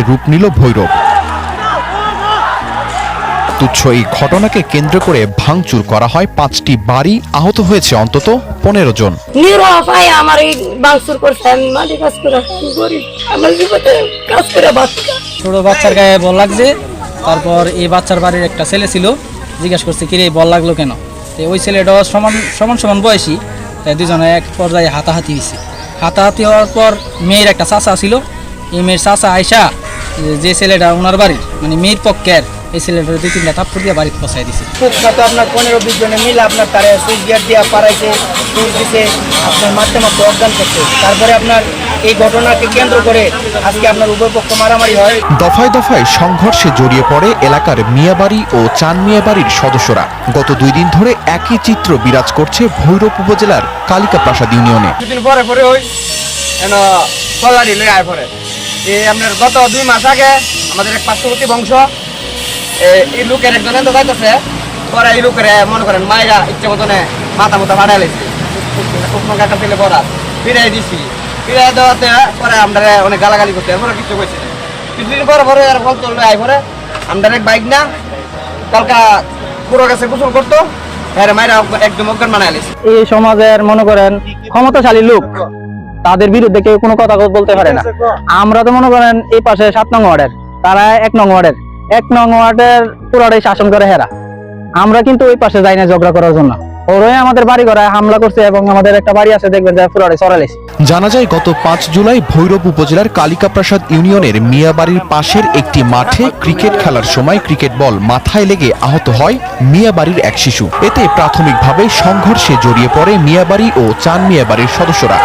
রূপ নিল ভৈরব। তুচ্ছ এই ঘটনাকে কেন্দ্র করে ভাঙচুর করা হয় ৫টি বাড়ি, আহত হয়েছে অন্তত ১৫ জন। আমার এই ভাঙচুর করছে, আমি মাটি কাজ করে আমার জীবনে কাজ করে ছোট বাচ্চার গায়ে বল লাগছে। তারপর এই বাচ্চার বাড়ির একটা ছেলে ছিল, জিজ্ঞাসা করছে কিরে বল লাগলো কেন। ওই ছেলেটাও সমান বয়সী, দুজনে এক পর্যায়ে হাতাহাতি হয়েছে। হাতাহাতি হওয়ার পর মেয়ের একটা চাচা ছিল, এই মেয়ের চাচা আয়সা যে ছেলেটা ওনার বাড়ির মানে মেয়ের পক্ষের, এই ছেলেটার ২-৩টা থাপ্পড় দিয়ে বাড়িতে পৌঁছাই দিছে। আপনার 15-20 জনে মিলে আপনার তারা সুইচ গেট দিয়ে পাড়াইছে, সুইচ দিছে, আপনার মারতে অজ্ঞান করছে। তারপরে আপনার এই ঘটনাকে কেন্দ্র করে আজকে আপনার উভয় পক্ষ মারামারি হয়। দফায় দফায় সংঘর্ষে জড়িয়ে পড়ে এলাকার মিয়াবাড়ি ও চান মিয়াবাড়ির সদস্যরা। গত 2 দিন ধরে একই চিত্র বিরাজ করছে ভৈরব উপজেলার কালিকাপ্রাসাদ ইউনিয়নে। দুদিন পরে ওই পরে আপনার গত 2 মাস আগে আমাদের এক পার্শ্ববর্তী বংশ এই লোকের একজন এত যাইতেছে, পরে এই লোকের মনে করেন মায়েরা ইচ্ছে মতনে মাথা ফাটাই লেছে, একটা ছেলে পড়া ফিরাই দিছি। ফিরাই দেওয়াতে পরে আমরা অনেক গালাগালি করতে পরে কিছু কইছে। কিছুদিন পরে আর ফল চললো আই পরে আমরা এক বাইক না কালকা পুরো কাছে গোসল করতো, মায়েরা একদম অজ্ঞান বানাই লেছে। এই সমাজের মনে করেন ক্ষমতাশালী লোক, তাদের বিরুদ্ধে কেউ কোনো কথা বলতে পারে না। আমরা তো মনে করেন এই পাশে 7 নং ওয়ার্ডের, তারা 1 নং ওয়ার্ডের, 1 নং ওয়ার্ডের পুরোটাই শাসন করে হেরা। আমরা কিন্তু ওই পাশে যাই না ঝগড়া করার জন্য। ওরাই আমাদের বাড়ি ঘরে হামলা করছে এবং আমাদের একটা বাড়ি আছে দেখবেন যে পুরোটাই চড়াইছে। জানা যায় গত 5 জুলাই ভৈরব উপজেলার কালিকাপ্রাসাদ ইউনিয়নের মিয়াবাড়ির পাশের একটি মাঠে ক্রিকেট খেলার সময় ক্রিকেট বল মাথায় লেগে আহত হয় মিয়াবাড়ির এক শিশু। এতে প্রাথমিকভাবে সংঘর্ষে জড়িয়ে পড়ে মিয়াবাড়ি ও চান মিয়াবাড়ির সদস্যরা।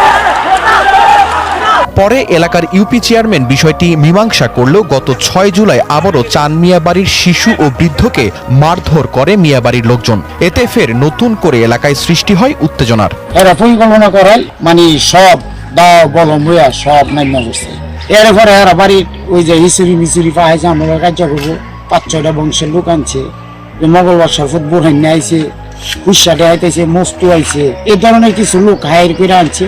পরে এলাকার ইউপি চেয়ারম্যান বিষয়টি মীমাংসা করলেও গত 6 জুলাই আবারও চান মিয়াবাড়ির শিশু ও বৃদ্ধকে মারধর করে মিয়াবাড়ির লোকজন। এতে ফের নতুন করে এলাকায় সৃষ্টি হয় উত্তেজনার। এরা পরিকল্পনা করেন মানে সব দাও বলম হইয়া সব নাইমা করছে। এরপরে এরা বাড়ির ওই যে হিসুরি পাহাইছে, আমরা কার্য করবো 5-6টা বংশের লোক আনছে, যে মঙ্গলবার সরফত বোরহান আইছে, কুসাটে আইতেছে, মস্তু আইছে, এই ধরনের কিছু লোক হায়ার করে আনছে।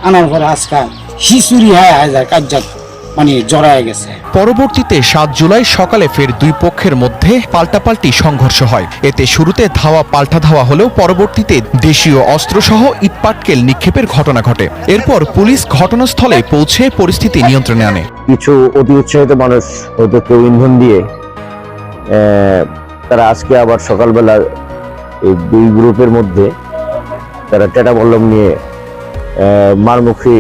আনার পরে আজকাল হিসুরি হাজার কার্যাত মানে জড়ায় গেছে। পরবর্তীতে 7 জুলাই সকালে ফের 2 পক্ষের মধ্যে পাল্টাপাল্টি সংঘর্ষ হয়। এতে শুরুতে ধাওয়া পাল্টা ধাওয়া হলেও পরবর্তীতে দেশীয় অস্ত্রসহ ইটপাটকেল নিক্ষেপের ঘটনা ঘটে। এরপর পুলিশ ঘটনাস্থলে পৌঁছে পরিস্থিতি নিয়ন্ত্রণে আনে। কিছু অতি উৎসাহিত মানুষ ওদেরকে ইন্ধন দিয়ে তারা আজকে আবার সকালবেলা এই 2 গ্রুপের মধ্যে তারা টেটা বল্লম নিয়ে মারমুখী